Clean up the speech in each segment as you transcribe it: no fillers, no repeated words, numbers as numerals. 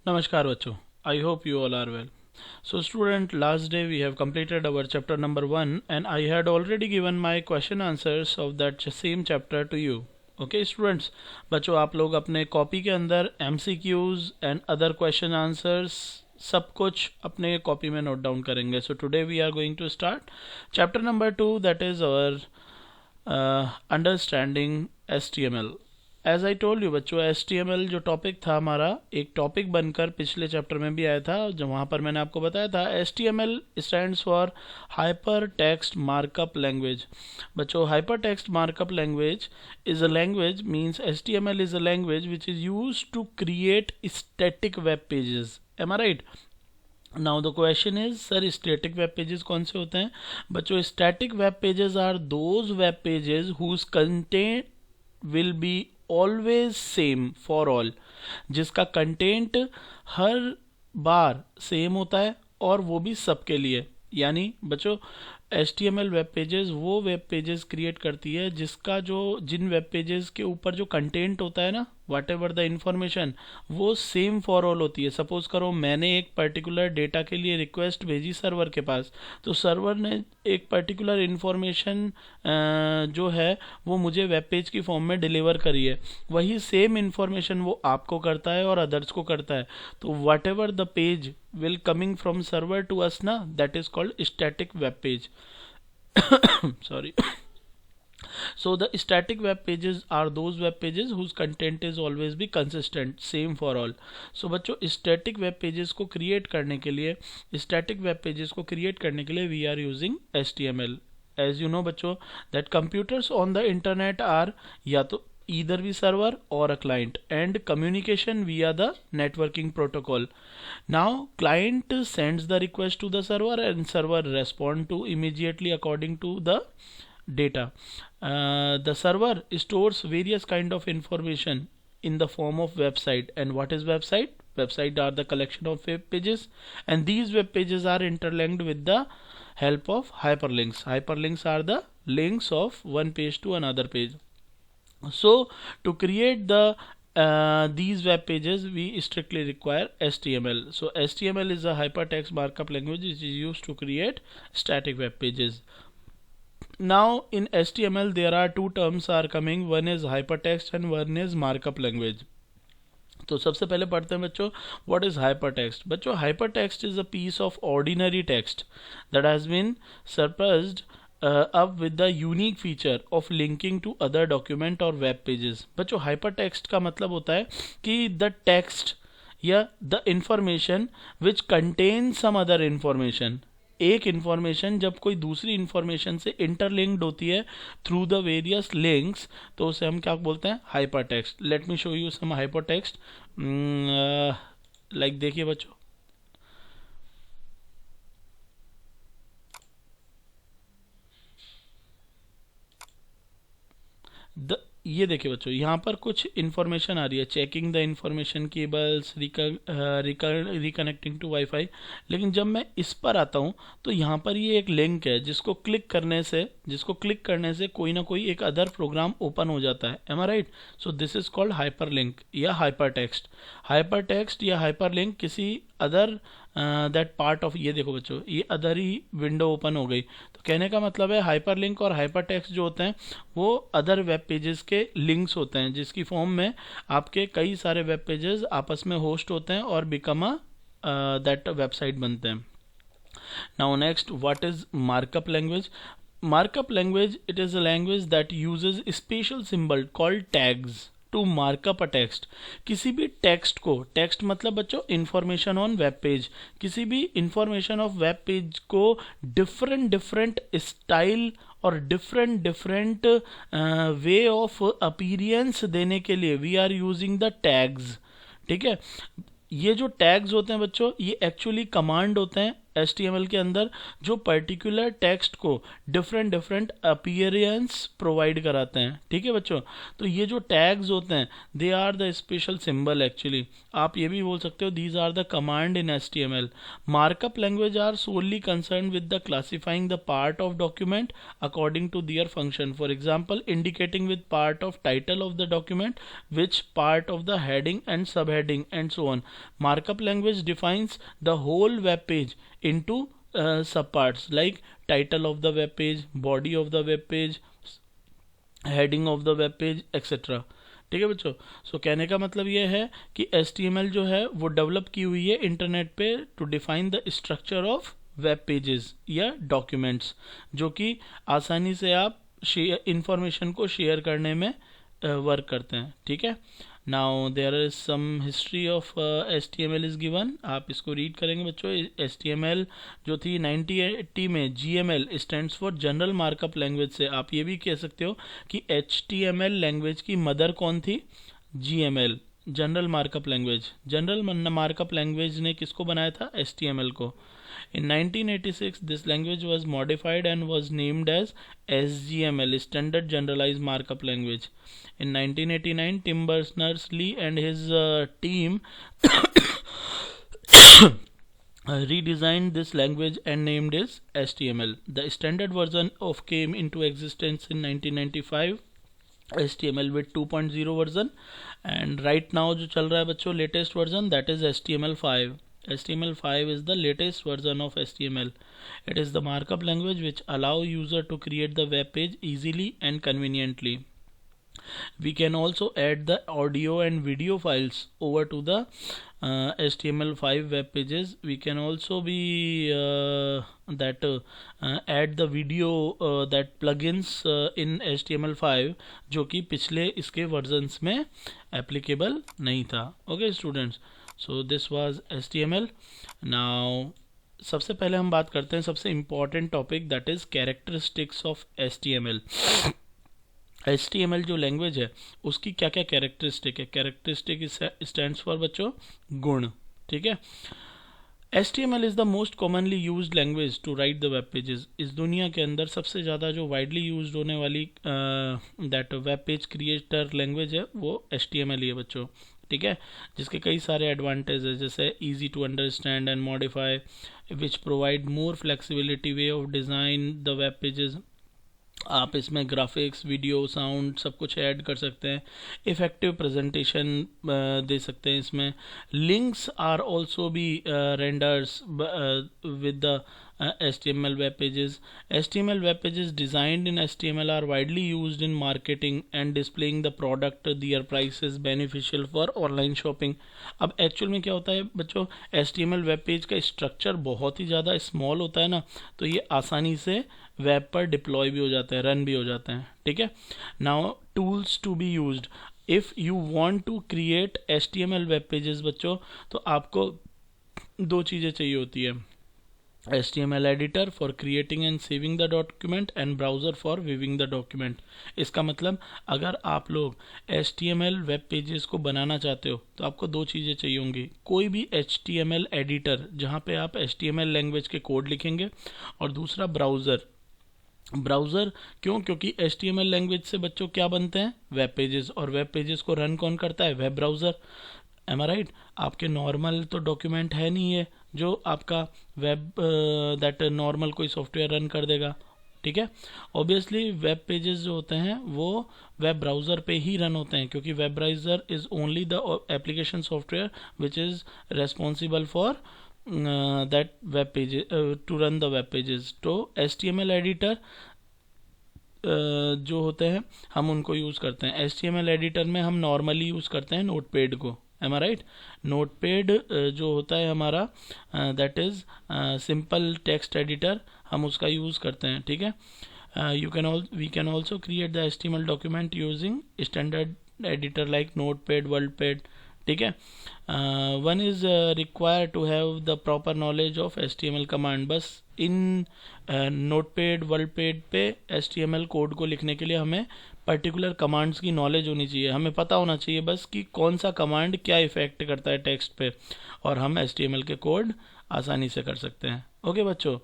Namaskar bachcho. I hope you all are well. So student, last day we have completed our chapter number 1 and I had already given my question answers of that same chapter to you. Okay students, बच्चों आप लोग अपने copy के अंदर MCQs and other question answers सब कुछ अपने copy में नोट डाउन करेंगे. So today we are going to start chapter number 2 that is our understanding HTML. As I told you बच्चों, HTML जो टॉपिक था हमारा एक टॉपिक बनकर पिछले चैप्टर में भी आया था, जो वहाँ पर मैंने आपको बताया था HTML stands for hyper text markup language. बच्चों hyper text markup language is a language means HTML is a language which is use to create static web pages. Am I right? Now the question is sir static web pages कौन से होते हैं? बच्चों static web pages are those web pages whose content will be always same for all, जिसका content हर बार same होता है और वो भी सबके लिए. यानी बच्चों HTML वेब पेजेस वो वेब पेजेस क्रिएट करती है जिसका जिन वेब पेजेस के ऊपर जो कंटेंट होता है ना, वाट एवर द इंफॉर्मेशन, वो सेम फॉर ऑल होती है. सपोज करो मैंने एक पर्टिकुलर डेटा के लिए रिक्वेस्ट भेजी सर्वर के पास, तो सर्वर ने एक पर्टिकुलर इंफॉर्मेशन जो है वो मुझे वेब पेज की फॉर्म में डिलीवर करी है. वही सेम इंफॉर्मेशन वो आपको करता है और अदर्स को करता है. तो whatever the page will coming from server to us na, that is called static web page. Sorry. So the static web pages are those web pages whose content is always be consistent, same for all. So बच्चों static web pages को create करने के लिए we are using HTML. As you know बच्चों that computers on the internet are या तो either be server or a client and communication via the networking protocol. Now client sends the request to the server and server respond to immediately according to the data. The server stores various kind of information in the form of website. And what is website? Website are the collection of web pages, and these web pages are interlinked with the help of hyperlinks. Hyperlinks are the links of one page to another page. So to create these web pages we strictly require HTML. So HTML is a hypertext markup language which is used to create static web pages. Now in HTML there are two terms are coming, one is hypertext and one is markup language. तो सबसे पहले पढ़ते हैं बच्चों what is hypertext. बच्चों hypertext is a piece of ordinary text that has been surprised up with the unique feature of linking to other document or web pages. बच्चों hypertext का मतलब होता है कि the text या the information which contains some other information. एक information जब कोई दूसरी इंफॉर्मेशन से इंटरलिंक्ड होती है थ्रू द वेरियस लिंक्स, तो उसे हम क्या बोलते हैं? Hypertext. Let me show you some hypertext. Like देखिए बच्चों, ये देखिए बच्चों यहाँ पर कुछ इन्फॉर्मेशन आ रही है, checking the information cables, reconnecting to wifi. लेकिन जब मैं इस पर आता हूँ तो यहाँ पर ये एक लिंक है जिसको क्लिक करने से कोई ना कोई एक अदर प्रोग्राम ओपन हो जाता है. Am I right? So this is called hyper link या हाइपर टेक्स्ट या हाइपर लिंक किसी अदर दैट पार्ट ऑफ. ये देखो बच्चों ये अदर ही विंडो ओपन हो गई. तो कहने का मतलब है हाइपर लिंक और हाइपर टेक्स्ट जो होते हैं वो अदर वेब पेजेस के लिंक्स होते हैं जिसकी फॉर्म में आपके कई सारे वेब पेजेस आपस में होस्ट होते हैं और बिकम दैट वेबसाइट बनते हैं. Now next what is markup language. Markup language it is a language that uses special symbol called tags to markup a text. किसी भी टेक्स्ट को, टेक्स्ट मतलब बच्चों इंफॉर्मेशन ऑन वेब पेज, किसी भी information of web page को different style और different way of appearance देने के लिए we are using the tags. ठीक है, ये जो टैग्स होते हैं बच्चों ये एक्चुअली कमांड होते हैं HTML के अंदर जो पर्टिकुलर टेक्स्ट को डिफरेंट डिफरेंट अपीयरेंस प्रोवाइड कराते हैं, ठीक है बच्चों। तो ये जो टैग्स होते हैं they are the special symbol actually, आप ये भी बोल सकते हो these are the command in HTML। Markup language are solely concern with the classifying the part of document according to their function, for example indicating with part of title of the document which part of the heading and subheading and so on. Markup language defines the whole web page into subparts like title of the web page, body of the web page, heading of the web page, etc. ठीक है बच्चों। सो कहने का मतलब ये है कि HTML जो है वो डेवलप की हुई है इंटरनेट पे to define the structure of web pages या डॉक्यूमेंट्स, जो कि आसानी से आप इंफॉर्मेशन को शेयर करने में वर्क करते हैं, ठीक है। Now there is some history of HTML is given, आप इसको रीड करेंगे बच्चों। HTML जो थी 1980 में, GML stands for general markup language से आप ये भी कह सकते हो कि HTML लैंग्वेज की मदर कौन थी, GML, general markup language. General markup language ने किसको बनाया था, HTML को। In 1986, this language was modified and was named as SGML, Standard Generalized Markup Language. In 1989, Tim Berners-Lee and his team redesigned this language and named it HTML. The standard version of came into existence in 1995. HTML with 2.0 version, and right now जो चल रहा है बच्चों latest version, that is HTML5. HTML5 is the latest version of HTML. It is the markup language which allow user to create the web page easily and conveniently. We can also add the audio and video files over to the HTML5 web pages. We can also be add the video that plugins in HTML5 जो कि पिछले इसके versions में applicable नहीं था। Okay students, so this was HTML. Now सबसे पहले हम बात करते हैं सबसे important topic, that is characteristics of HTML. HTML जो लैंग्वेज है उसकी क्या क्या कैरेक्टरिस्टिक है, कैरेक्टरिस्टिक स्टैंड्स फॉर बच्चों गुण, ठीक है। HTML is the most commonly used language to write the web pages. इस दुनिया के अंदर सबसे ज़्यादा जो वाइडली यूज्ड होने वाली that web page creator language है वो HTML ही है बच्चों, ठीक है। जिसके कई सारे एडवांटेज है, जैसे easy to understand and modify which provide more flexibility way of design the web pages. आप इसमें ग्राफिक्स, वीडियो, साउंड सब कुछ ऐड कर सकते हैं, इफेक्टिव प्रेजेंटेशन दे सकते हैं इसमें। Links are also be renders with the HTML web pages. HTML web pages designed in HTML are widely used in marketing and displaying the product. Their price is beneficial for online shopping. अब actual में क्या होता है बच्चों, HTML web page का structure बहुत ही ज़्यादा small होता है ना, तो ये आसानी से वेब पर डिप्लॉय भी हो जाता है, रन भी हो जाते हैं, ठीक है। Now tools to be used if you want to create HTML web pages बच्चों, तो आपको दो चीज़ें चाहिए होती है, HTML editor for creating and saving the document and browser for viewing the document. इसका मतलब अगर आप लोग HTML वेब पेजेस को बनाना चाहते हो तो आपको दो चीज़ें चाहिए होंगी, कोई भी HTML एडिटर जहाँ पे आप HTML लैंग्वेज के कोड लिखेंगे, और दूसरा ब्राउज़र। ब्राउज़र क्यों, क्योंकि HTML लैंग्वेज से बच्चों क्या बनते हैं, वेब पेजेस, और वेब पेजेस को रन कौन करता है, web browser. M I right. आपके नॉर्मल तो डॉक्यूमेंट है नहीं है जो आपका वेब दैट नॉर्मल कोई सॉफ्टवेयर रन कर देगा, ठीक है। ऑब्वियसली वेब पेजेस जो होते हैं वो वेब ब्राउज़र पे ही रन होते हैं, क्योंकि web browser is only the application software which is responsible for that web pages to run the web pages. तो HTML एडिटर जो होते हैं हम उनको यूज़ करते हैं। HTML एडिटर में हम नॉर्मली यूज़ करते हैं नोटपैड को, एम आई राइट। नोटपैड जो होता है हमारा that is simple text editor, हम उसका यूज़ करते हैं, ठीक है। We can also create the HTML document using standard editor like Notepad, WordPad, ठीक है। One is require to have the proper knowledge of HTML command. बस इन नोटपैड, वर्डपैड पे HTML कोड को लिखने के लिए हमें पर्टिकुलर कमांड्स की नॉलेज होनी चाहिए, हमें पता होना चाहिए बस कि कौन सा कमांड क्या इफेक्ट करता है टेक्स्ट पे, और हम HTML के कोड आसानी से कर सकते हैं। ओके बच्चों,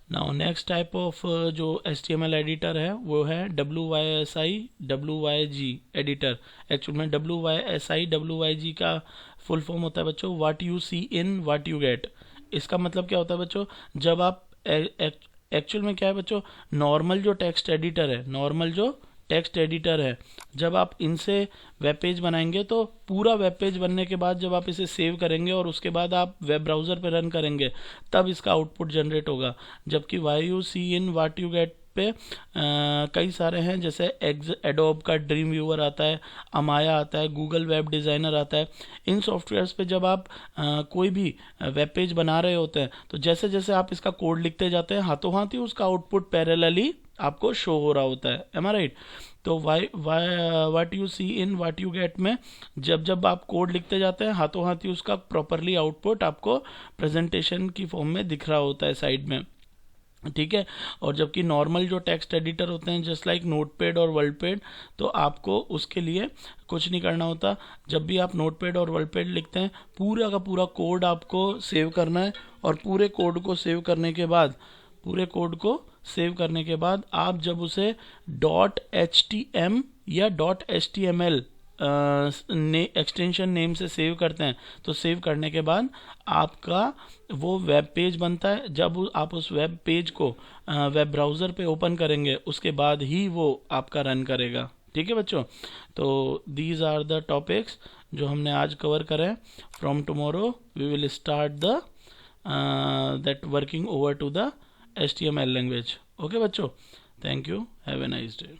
नाउ नेक्स्ट टाइप ऑफ जो HTML एडिटर है वो है WYSI एडिटर। एक्चुअल में WYSI का फुल फॉर्म होता है बच्चों what you see in what you get. इसका मतलब क्या होता है बच्चों, जब आप एक्चुअल में क्या है बच्चों, नॉर्मल जो टेक्स्ट एडिटर है, जब आप इनसे वेब पेज बनाएंगे तो पूरा वेब पेज बनने के बाद जब आप इसे सेव करेंगे और उसके बाद आप वेब ब्राउज़र पे रन करेंगे तब इसका आउटपुट जनरेट होगा। जबकि why you see in what you get पे कई सारे हैं, जैसे एडोब का ड्रीम व्यूअर आता है, अमाया आता है, गूगल वेब डिज़ाइनर आता है। इन सॉफ्टवेयर्स पे जब आप कोई भी वेब पेज बना रहे होते हैं तो जैसे जैसे आप इसका कोड लिखते जाते हैं हाथों हाथ ही उसका आउटपुट पैरेलली आपको शो हो रहा होता है। Am I right? तो what you see in what you get में जब जब आप कोड लिखते जाते हैं हाथों हाथ ही उसका प्रॉपरली आउटपुट आपको प्रेजेंटेशन की फॉर्म में दिख रहा होता है साइड में, ठीक है। और जबकि नॉर्मल जो टेक्स्ट एडिटर होते हैं जस्ट लाइक नोटपैड और वर्डपैड, तो आपको उसके लिए कुछ नहीं करना होता। जब भी आप नोटपैड और वर्डपैड लिखते हैं पूरा का पूरा कोड आपको सेव करना है, और पूरे कोड को सेव करने के बाद आप जब उसे .htm या .html एक्सटेंशन नेम से सेव करते हैं तो सेव करने के बाद आपका वो वेब पेज बनता है। जब आप उस वेब पेज को वेब ब्राउज़र पे ओपन करेंगे उसके बाद ही वो आपका रन करेगा, ठीक है बच्चों। तो दीज आर द टॉपिक्स जो हमने आज कवर करें। From tomorrow we will start the that working over to the HTML language. Okay बच्चों, thank you, have a nice day.